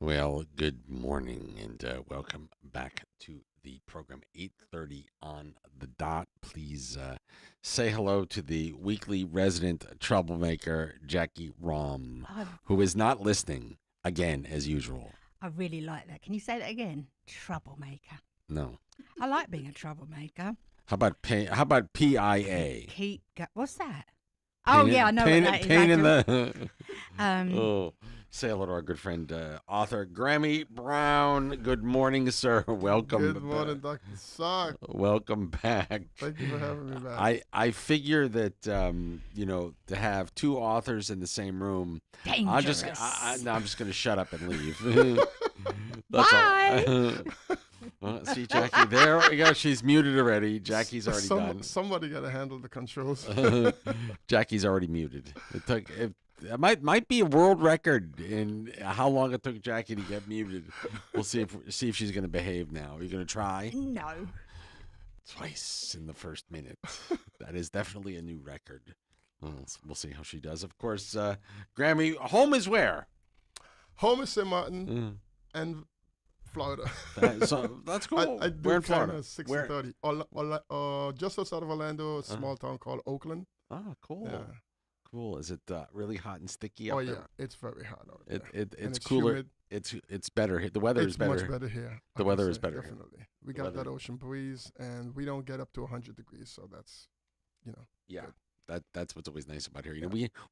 Well, good morning and welcome back to the program 8:30 on the dot. Please say hello to the weekly resident troublemaker, Jackie Rom, I who is not listening again as usual. I really like that. Can you say that again? Troublemaker. No. I like being a troublemaker. How about PIA? What's that? Oh yeah, I know what that is. Pain in the Um, Oh, say hello to our good friend, author Grammy Brown. Good morning, sir. Welcome. Good morning, Dr. Sock. Welcome back. Thank you for having me back. I figure that to have two authors in the same room, dangerous. I'm just going to shut up and leave. That's Bye. all. Well, see, Jackie, there we go. She's muted already. Jackie's already done. Somebody got to handle the controls. Jackie's already muted. It might be a world record in how long it took Jackie to get muted. We'll see if she's going to behave now. Are you going to try? No. Twice in the first minute. That is definitely a new record. Well, we'll see how she does. Of course, Grammy, home is where? Home is St. Martin and Florida. So that's cool. I do Where in Florida? 60-30. Just outside of Orlando, a small town called Oakland. Oh, cool. Yeah. Cool. Is it really hot and sticky up Oh, there? yeah. It's very hot out there. It's it's cooler. humid. It's better. The weather is better. It's much better here. The I weather would is say, better here. Definitely. We got that ocean breeze, and we don't get up to 100 degrees, so that's, Yeah. good. That's what's always nice about here.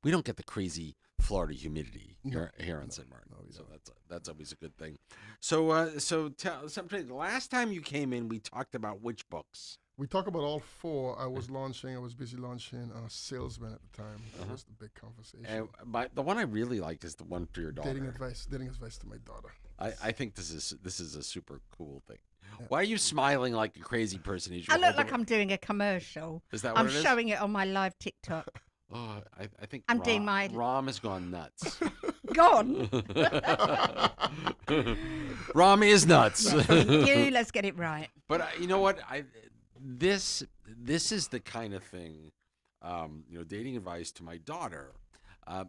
We don't get the crazy Florida humidity here on St. Martin. No, we So don't. that's always a good thing. So tell something. The last time you came in, we talked about which books. We talk about all four. I was busy launching Salesman at the time. That was the big conversation. And the one I really like is the one for your daughter. Dating advice to my daughter. I think this is a super cool thing. Why are you smiling like a crazy person? I look like I'm doing a commercial. Is that what I'm it is? showing it on my live TikTok. Oh, I think I'm doing my- Rom has gone nuts. Gone. Rom is nuts. Let's get it right. But you know what? This is the kind of thing, dating advice to my daughter.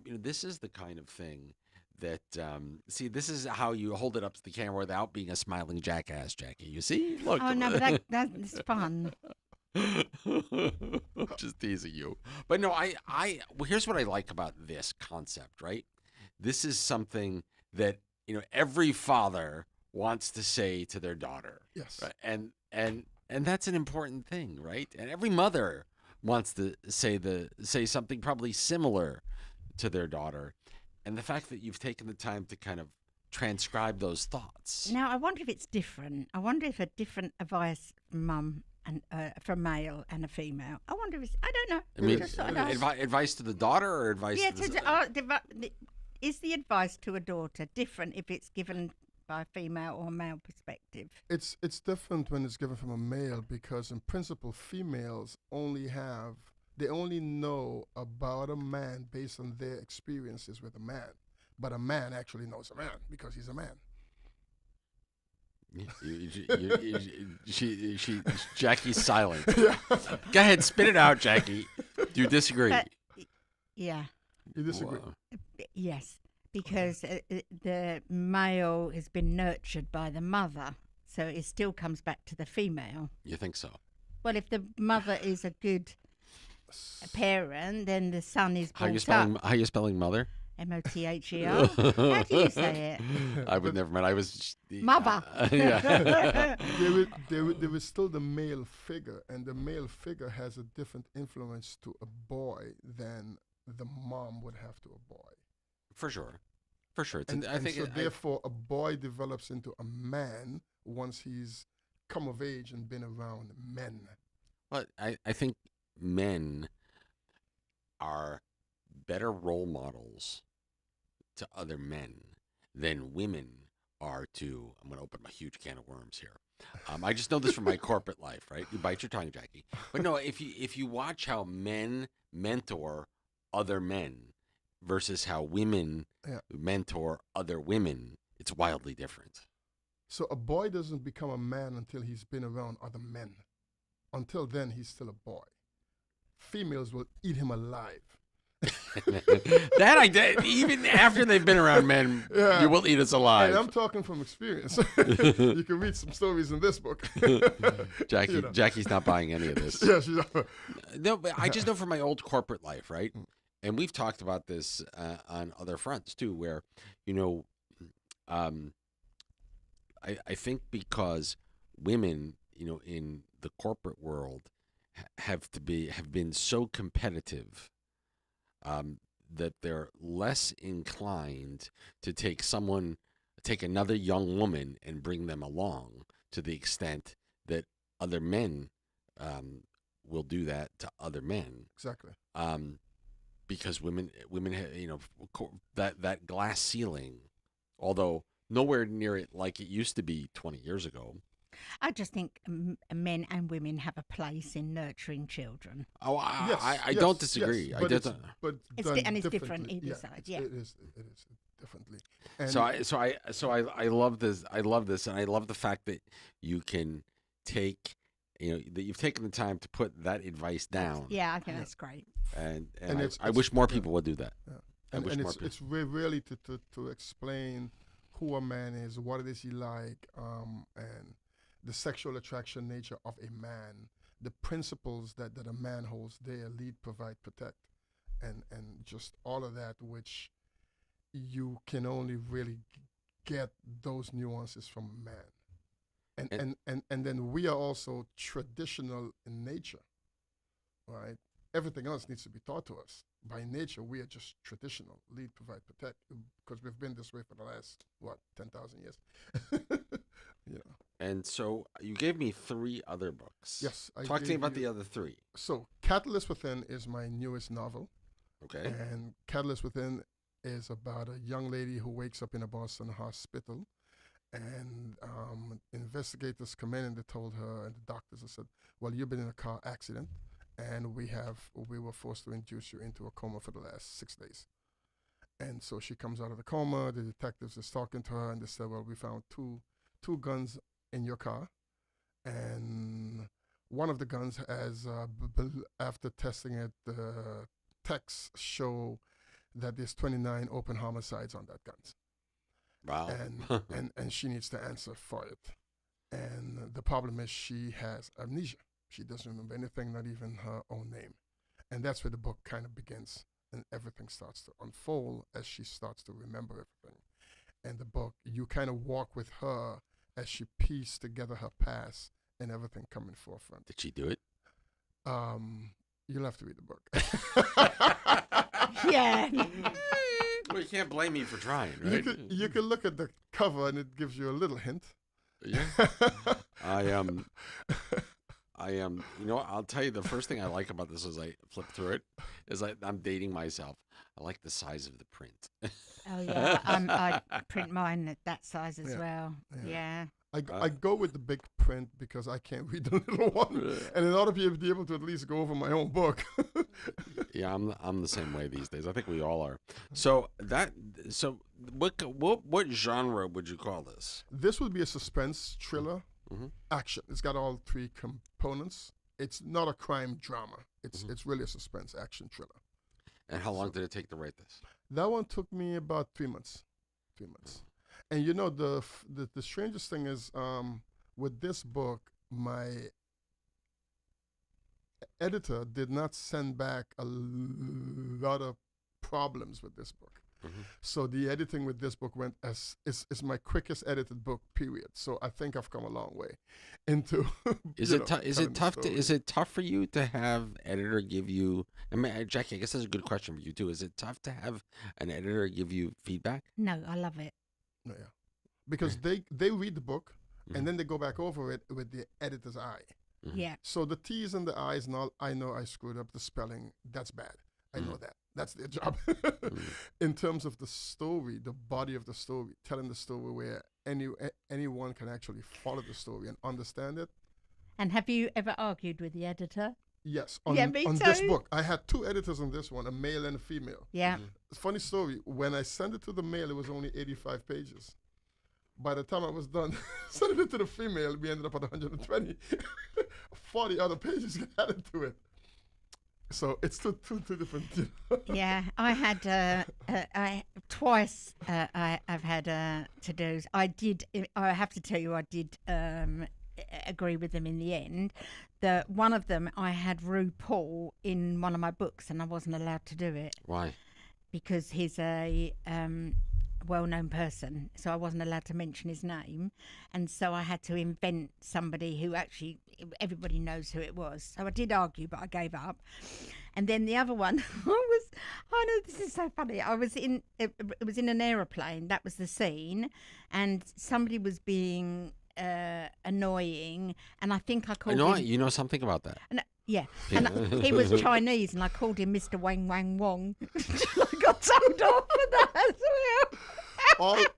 This is the kind of thing that this is how you hold it up to the camera without being a smiling jackass, Jackie. You see? Look. Oh no, but that's fun. I'm just teasing you. But no, well, here's what I like about this concept, right? This is something that, every father wants to say to their daughter. Yes. Right? And that's an important thing, right? And every mother wants to say something probably similar to their daughter. And the fact that you've taken the time to kind of transcribe those thoughts. Now I wonder if it's different. I wonder if a different advice from mum and for a male and a female. I wonder if it's. I don't know. I mean, Just thought I'd ask. advice to the daughter or advice Yeah, to the is the advice to a daughter different if it's given by a female or male perspective? It's different when it's given from a male because in principle females they only know about a man based on their experiences with a man. But a man actually knows a man because he's a man. Jackie's silent. Go ahead, spit it out, Jackie. Do you disagree? Yeah. You disagree? Wow. Yes, because the male has been nurtured by the mother, so it still comes back to the female. You think so? Well, if the mother is a good parent, then the son is brought up. How you spelling mother? M-O-T-H-E-R. How do you say it? I would never mind. I was Mother. Yeah. There was still the male figure, and the male figure has a different influence to a boy than the mom would have to a boy. For sure. Therefore, a boy develops into a man once he's come of age and been around men. Well, I think men are better role models to other men than women are to. I'm going to open a huge can of worms here. I just know this from my corporate life, right? You bite your tongue, Jackie. But no, if you watch how men mentor other men versus how women mentor other women, it's wildly different. So a boy doesn't become a man until he's been around other men. Until then, he's still a boy. Females will eat him alive. That I did. Even after they've been around men, Yeah. you will eat us alive. And I'm talking from experience. You can read some stories in this book. Jackie, you know. Jackie's not buying any of this. Yeah, she's No, but I just know from my old corporate life, right? And we've talked about this on other fronts too, where, you know, um, I think because women, you know, in the corporate world have been so competitive, that they're less inclined to take another young woman and bring them along to the extent that other men will do that to other men. exactly. Because women, you know, that glass ceiling, although nowhere near it like it used to be 20 years ago. I just think men and women have a place in nurturing children. Oh, Yes, I yes, don't disagree. yes, I but did. It's done and it's different differently. either Yeah, side. it's- Yeah. it is differently. And I love this. I love this, and I love the fact that you can take, you know, that you've taken the time to put that advice down. Yeah, I think that's great. And I it's- wish more yeah. people would do that. Yeah. I wish And more it's really to explain who a man is, what it is he like, and the sexual attraction nature of a man, the principles that a man holds dear, lead, provide, protect, and just all of that, which you can only really get those nuances from a man. And then we are also traditional in nature, right? Everything else needs to be taught to us. By nature, we are just traditional, lead, provide, protect, because we've been this way for the last, 10,000 years. you know. And so you gave me 3 other books. Yes. Talk to me gave about you- the other 3. So, Catalyst Within is my newest novel. Okay. And Catalyst Within is about a young lady who wakes up in a Boston hospital. And investigators come in and they told her, and the doctors have said, well, you've been in a car accident, and we were forced to induce you into a coma for the last 6 days. And so she comes out of the coma, the detectives is talking to her, and they said, well, we found two guns in your car. And one of the guns has, after testing it, the texts show that there's 29 open homicides on that gun. Wow. And she needs to answer for it. And the problem is she has amnesia. She doesn't remember anything, not even her own name. And that's where the book kind of begins, and everything starts to unfold as she starts to remember everything. And the book, you kind of walk with her as she pieced together her past and everything coming forefront. Did she do it? You'll have to read the book. Yeah. Well, you can't blame me for trying, right? You can look at the cover and it gives you a little hint. Yeah. I am. You know, I'll tell you the first thing I like about this as I flip through it is I'm dating myself. I like the size of the print. Oh yeah. I print mine at that size as Yeah. well. Yeah. Yeah. I go with the big print because I can't read the little one, and in order to be able to at least go over my own book. Yeah, I'm the same way these days. I think we all are. So what genre would you call this? This would be a suspense thriller, Mhm. action. It's got all 3 components. It's not a crime drama. It's really a suspense action thriller. And how long did it take to write this? That one took me about 3 months. 3 months. And you know the strangest thing is with this book, my editor did not send back a lot of problems with this book. Mhm. So the editing with this book went as is my quickest edited book, period. So I think I've come a long way into. Is it tough to is it tough for you to have editor give you? I mean, Jackie, I guess that's a good question for you too. Is it tough to have an editor give you feedback? No, I love it. Yeah, because they read the book Mhm. and then they go back over it with the editor's eye. Mhm. Yeah. So the T's and the I's and all, I know I screwed up the spelling. That's bad. I know that. That's their job. In terms of the story, the body of the story, telling the story where anyone can actually follow the story and understand it. And have you ever argued with the editor? Yes, Yeah, me on this too. book, I had 2 editors on this one, a male and a female. Yeah. Funny story, when I sent it to the male, it was only 85 pages. By the time I was done sending it to the female, we ended up at 120. 40 other pages added to it. So it's two different. Yeah, I had I twice. I've had to dos. I have to tell you, I did agree with them in the end. The one of them, I had RuPaul in one of my books, and I wasn't allowed to do it Why? because he's a well-known person, so I wasn't allowed to mention his name, and so I had to invent somebody who actually everybody knows who it was. So I did argue, but I gave up. And then the other one, I know this is so funny. It was in an aeroplane. That was the scene, and somebody was being annoying, and I think I called him. You know something about that. And, yeah, and he was Chinese, and I called him Mr. Wang Wang Wong. I got told off for that as well.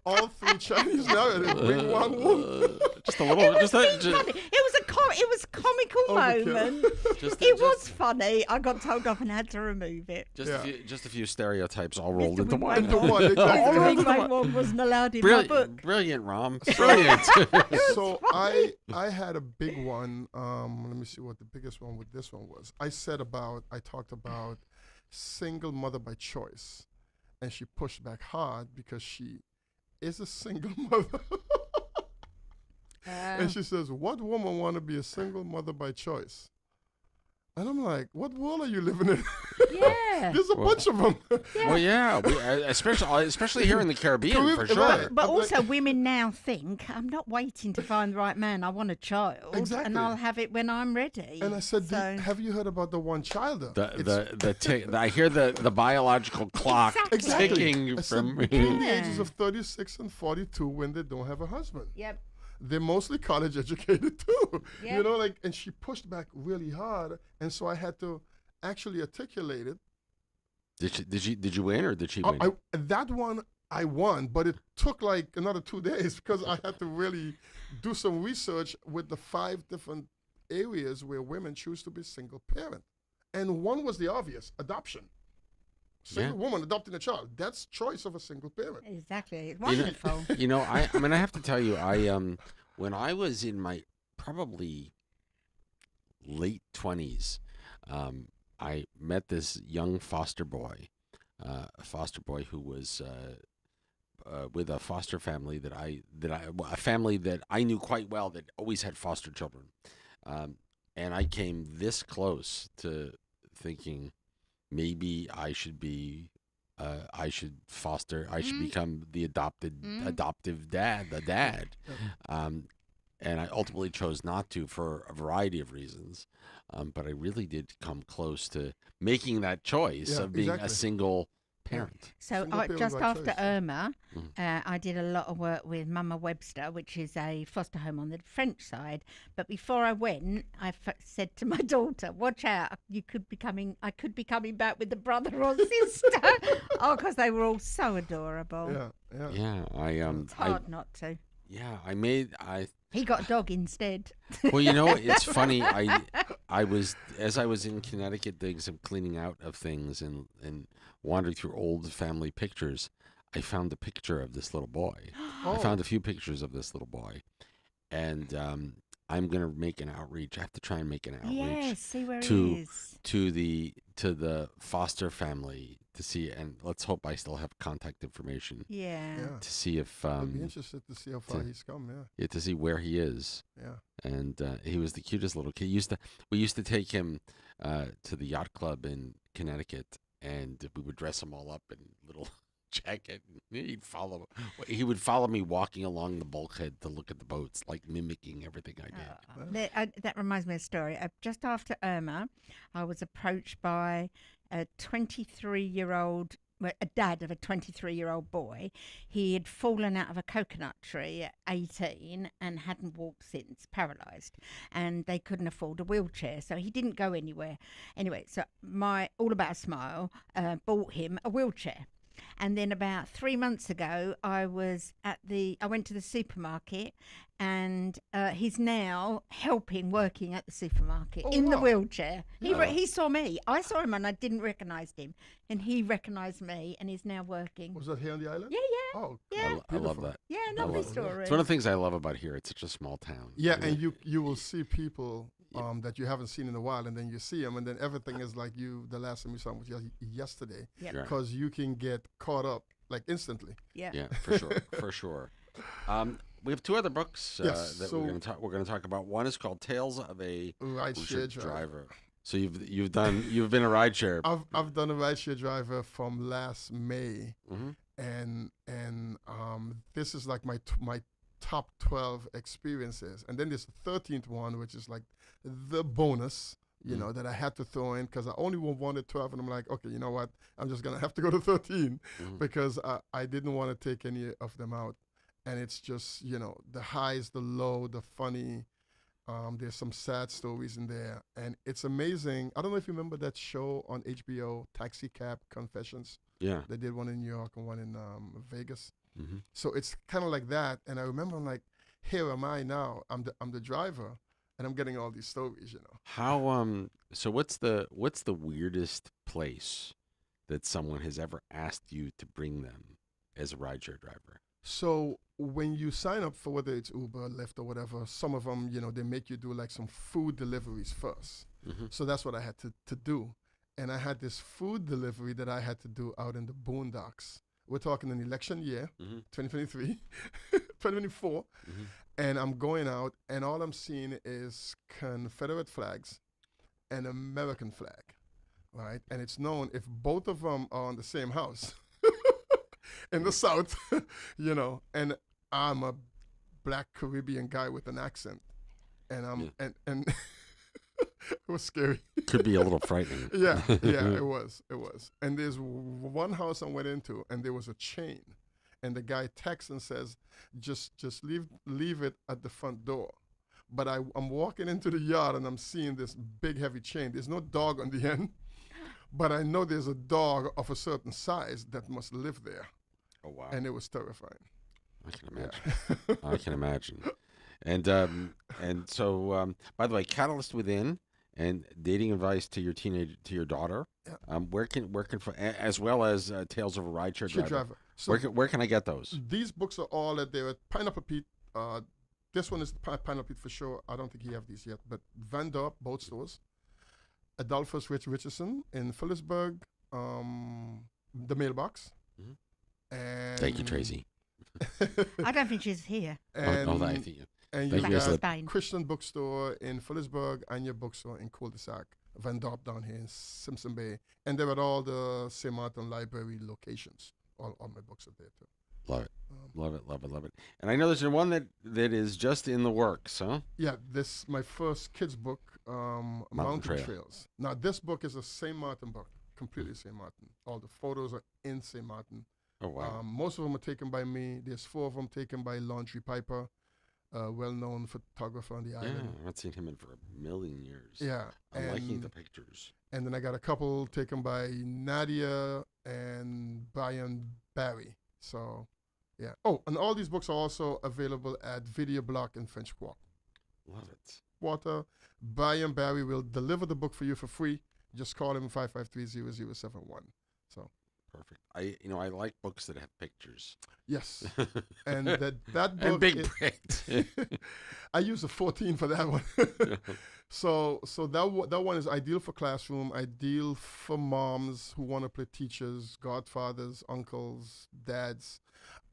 all three Chinese now, and it's Wing Wang Wong. Just a little. Just funny. It was a comical moment. It was funny. I got told off and had to remove it. Just a few stereotypes all rolled into one. Into one, exactly. Wing Wang Wong wasn't allowed in my book. Brilliant, Rom. Brilliant. So I had a big one. Let me see what the biggest one with this one was. I talked about single mother by choice, and she pushed back hard because she is a single mother. And she says, "What woman want to be a single mother by choice?" And I'm like, "What world are you living in?" Yeah. There's a bunch of them. Yeah. Well, yeah, especially here in the Caribbean, for sure. Right. But also, women now think, I'm not waiting to find the right man. I want a child, Exactly. and I'll have it when I'm ready. And I said, So- "Have you heard about the one-childer?" I hear the biological clock Exactly. ticking I said, from. between the Yeah. ages of 36 and 42 when they don't have a husband. Yep. They're mostly college educated too. Yeah. You know, and she pushed back really hard, and so I had to actually articulate it. Did you win or did she win? That one I won, but it took like another 2 days because I had to really do some research with the 5 different areas where women choose to be single parent. And one was the obvious, adoption. Single woman adopting a child. That's choice of a single parent. Exactly. It's wonderful. I mean, I have to tell you, when I was in my probably late 20s, I met this young foster boy who was with a foster family a family that I knew quite well that always had foster children, and I came this close to thinking maybe I should foster. I should become the adoptive dad. And I ultimately chose not to for a variety of reasons. But I really did come close to making that choice of being a single parent. So Single parent just by after choice, yeah. Irma, I did a lot of work with Mama Webster, which is a foster home on the French side. But before I went, I said to my daughter, "Watch out! I could be coming back with a brother or sister." Oh, because they were all so adorable. Yeah. Yeah, It's hard not to. He He got a dog instead. Well, it's funny. I was in Connecticut doing some cleaning out of things and wandering through old family pictures. I found a picture of this little boy. I found a few pictures of this little boy, and I'm gonna make an outreach. I have to try and make an outreach. Yes, see where he is. to the foster family to see, and let's hope I still have contact information. Yeah. To see if I'd be interested to see how far he's come. Yeah. to see where he is. Yeah. And he was the cutest little kid. We used to take him to the yacht club in Connecticut, and we would dress him all up in little jacket. He would follow me walking along the bulkhead to look at the boats, like mimiking everything I did. That reminds me of a story. Just after Irma, I was approached by a 23-year-old, a dad of a 23-year-old boy. He had fallen out of a coconut tree at 18 and hadn't walked since, paralysed, and they couldn't afford a wheelchair, so he didn't go anywhere. Anyway, so my All About a Smile bought him a wheelchair. And then about 3 months ago, I went to the supermarket, and he's now working at the supermarket in the wheelchair. He saw me. I saw him, and I didn't recognise him, and he recognised me, and he's now working. Was that here on the island? Yeah. Oh, Yeah. I love that. Yeah, lovely story. It's one of the things I love about here. It's such a small town. Yeah, and you will see people that you haven't seen in a while, and then you see them, and then everything is like the last time you saw them was yesterday, Yep. Right. because you can get caught up like instantly. Yeah. Yeah, for sure, for sure. We have two other books Yes, that so- we're going to talk about. One is called Tales of a Rideshare Driver. driver. So you've been a rideshare. I've done a rideshare driver from last May, Mhm. and this is like my top 12 experiences, and then there's the 13th one, which is like the bonus, that I had to throw in because I only wanted 12, and I'm like, okay, you know what, I'm just gonna have to go to 13 Mhm. because I didn't want to take any of them out, and it's just the highs, the low, the funny. There's some sad stories in there, and it's amazing. I don't know if you remember that show on HBO, Taxi Cab Confessions. Yeah. They did one in New York and one in Vegas. Mm-hmm. So it's kind of like that. And I remember, I'm like, here am I now. I'm the driver, and I'm getting all these stories. How so what's the weirdest place that someone has ever asked you to bring them as a rideshare driver? So when you sign up for whether it's Uber, Lyft, or whatever, some of them, they make you do like some food deliveries first. Mm-hmm. So that's what I had to do. And I had this food delivery that I had to do out in the boondocks. We're talking an election year, Mm-hmm. 2023, 2024. Mm-hmm. And I'm going out, and all I'm seeing is Confederate flags and American flag, right? And it's known if both of them are on the same house in the South, and I'm a black Caribbean guy with an accent, and and it was scary. Could be a little frightening. Yeah, it was. And there's one house I went into, and there was a chain, and the guy texts and says, just leave it at the front door. But I'm walking into the yard, and I'm seeing this big heavy chain. There's no dog on the end, but I know there's a dog of a certain size that must live there, Oh wow. and it was terrifying. I can imagine. I can imagine. And so by the way, Catalyst Within and dating advice to your daughter. Yeah. Where can as well as Tales of a Rideshare Shit Driver. driver. So Where can I get those? these books are all at there at Pineapple Pete. This one is Pineapple Pete for sure. I don't think he have these yet, but Van Dorp, both stores. Adolphus Richardson in Phillipsburg, the mailbox. Mhm. And Thank you, Tracy. I don't think she's here. And, I think you. and thank you you, got Elizabeth. Spain. Christian Bookstore in Phillipsburg, Anya Bookstore in Cul-de-sac, Van Dorp down here in Simpson Bay, and they're at all the St. Martin Library locations. All my books are there too. Love it. Love it. And I know there's one that is just in the works, huh? Yeah, this my first kids book, Mountain Trail. Trails. Now this book is a St. Martin book, completely St. Martin. All the photos are in St. Martin. Oh wow. Most of them are taken by me. There's 4 of them taken by Laundry Piper, a well-known photographer on the Yeah, island. I haven't seen him in for a million years. Yeah, I'm liking and, the pictures. and then I got a couple taken by Nadia and Brian Barry. So, yeah. Oh, and all these books are also available at Video Block in French Love it. Quarter. Brian Barry will deliver the book for you for free. Just call him 553-0071. So, Perfect. I like books that have pictures. yes. And that book And big is- print. I use a 14 for that one. So that one is ideal for classroom, ideal for moms who want to play teachers, godfathers, uncles, dads.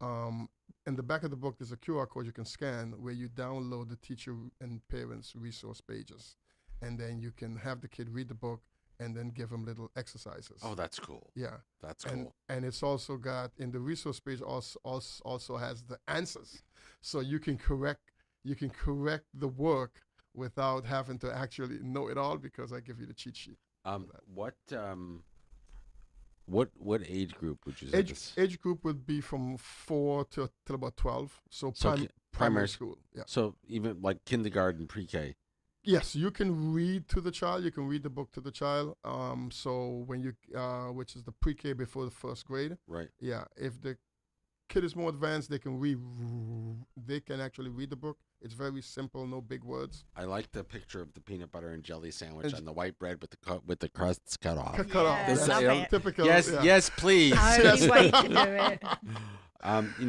In the back of the book, there's a QR code you can scan where you download the teacher and parents resource pages, and then you can have the kid read the book and then give them little exercises. Oh, that's cool. Yeah. That's And cool. and it's also got in the resource page also has the answers, so you can correct the work without having to actually know it all because I give you the cheat sheet. What age group would you say this? Age group would be from 4 till about 12. So, So primary primary school. Yeah. So even like kindergarten, pre-K. Yes, you can read to the child. You can read the book to the child. So when you which is the pre-K before the first grade. Right. Yeah, if the kid is more advanced, they can actually read the book. It's very simple, no big words. I like the picture of the peanut butter and jelly sandwich And- on the white bread with the crusts cut off. Cut off. Yeah, That's love it. typical. Yes, yeah. yes, please. Only way to do it.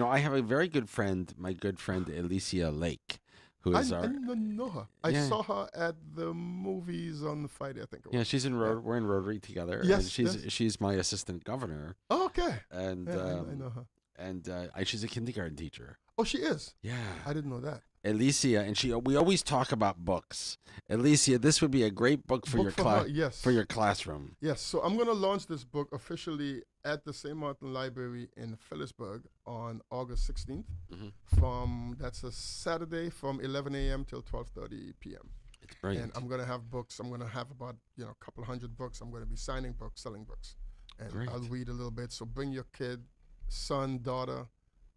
I have a very good friend, my good friend Alicia Lake, who I is our don't know her. I Yeah. saw her at the movies on Friday, I think it was. yeah. She's in we're in Rotary together. Yes, and yes. she's my assistant governor, Oh, okay. and Yeah, I know her. she's a kindergarten teacher. Oh, she is. Yeah. I didn't know that. Alicia, and we always talk about books. Alicia, this would be a great book for Book your for class her, yes. for your classroom. Yes, so I'm going to launch this book officially at the St. Martin Library in Phillipsburg on August 16th. Mhm. That's a Saturday from 11 a.m. till 12:30 p.m. It's brilliant. And I'm going to have books. I'm going to have about a couple hundred books. I'm going to be signing books, selling books, and Great. I'll read a little bit. So bring your kid, son, daughter,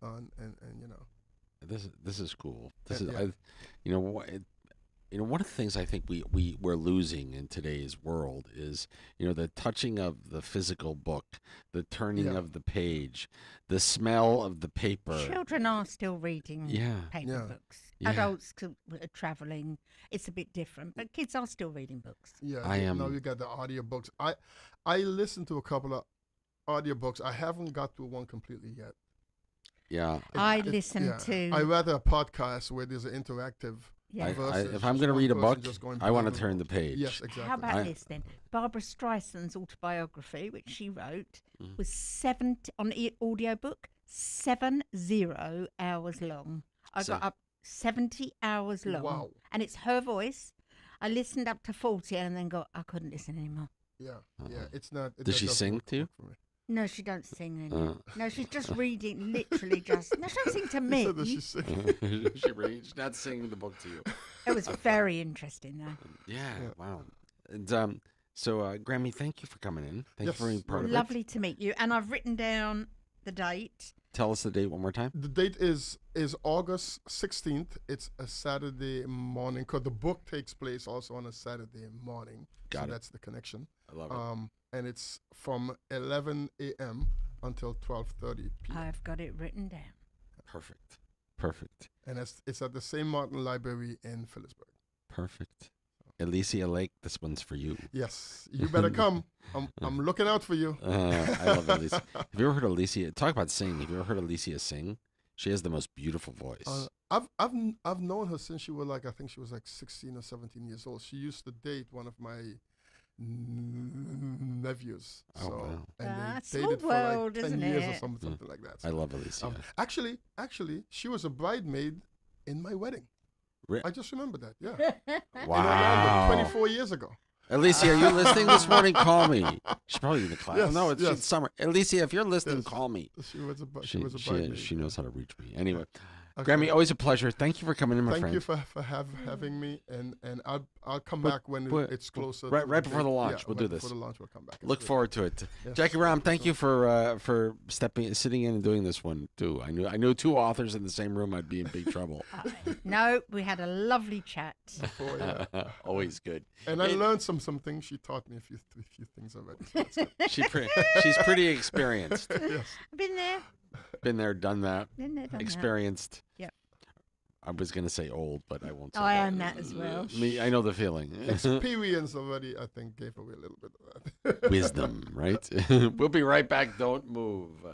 and This is cool. Yeah. One of the things I think we're losing in today's world is the touching of the physical book, the turning Yeah. of the page, the smell of the paper. Children are still reading Yeah. paper Yeah. books. Yeah. Adults are traveling. It's a bit different, but kids are still reading books. Yeah, I am- Now you got the audiobooks. I listened to a couple of audiobooks. I haven't got through one completely yet. Yeah. I listen yeah. to. I rather a podcast where there's an interactive. Yeah. versus If I'm just going to one read a person book, just going I want to blah, blah, turn blah. the page. Yes, exactly. How about I- this then? Barbara Streisand's autobiography, which she wrote, Mhm. was on audiobook, 70 hours long. I So- got up 70 hours long. Wow. And it's her voice. I listened up to 40 and then I couldn't listen anymore. Yeah, Uh-uh. yeah. It's not. Does she doesn't sing work too? for me. No, she don't sing anymore. Uh, No, she's just reading, literally just. No, she don't sing to You me. said that she's sick. she's not singing the book to you. It was very interesting, though. Yeah. Yeah. Wow. And so Grammy, thank you for coming in. Thank you for being Yes, part of it. Lovely to meet you. And I've written down the date. Tell us the date one more time. The date is August 16th. It's a Saturday morning because the book takes place also on a Saturday morning. Got so it. That's the connection. I love it. And it's from 11 a.m. until 12:30 p.m. I've got it written down. Perfect. Perfect. And it's at the St. Martin Library in Phillipsburg. Perfect. Alicia Lake, this one's for you. Yes, you better come. I'm looking out for you. I love Alicia. Have you ever heard Alicia talk about singing? Have you ever heard Alicia sing? She has the most beautiful voice. I've known her since she was I think she was 16 or 17 years old. She used to date one of my nephews. Oh, wow. And they small dated for world, 10 isn't years or it? something like that. I love Alicia. Actually, she was a bridemaid in my wedding. Re- I just remember that. Yeah. In Wow. Orlando, 24 years ago. Alicia, are you listening this morning? Call me. She's probably in the class. Yes, No, it's yes. summer. Alicia, if you're listening, Yes. call me. She was a bridemaid. She knows how to reach me. Anyway, Okay. Grammy, always a pleasure. Thank you for coming in, my Thank friend. you for having me, and I'll come back when but- it's closer. right- to right before date. the launch, Yeah, we'll right do this. Before the launch, we'll come back. and Look do it. forward to it. Yes. Jackie Ram, thank you for sitting in and doing this one too. I knew two authors in the same room, I'd be in big trouble. No, we had a lovely chat. Before, yeah. Always good. And I learned some things. She taught me a few things already. So that's good. She's pretty experienced. Yes. Been there, Been there, done that. been there, done that. Experienced. Yep. I was gonna say old, but I won't. Say I that. am that as well. Me, I know the feeling. Experience already, I think, gave away a little bit of that. Wisdom, right? We'll be right back. Don't move.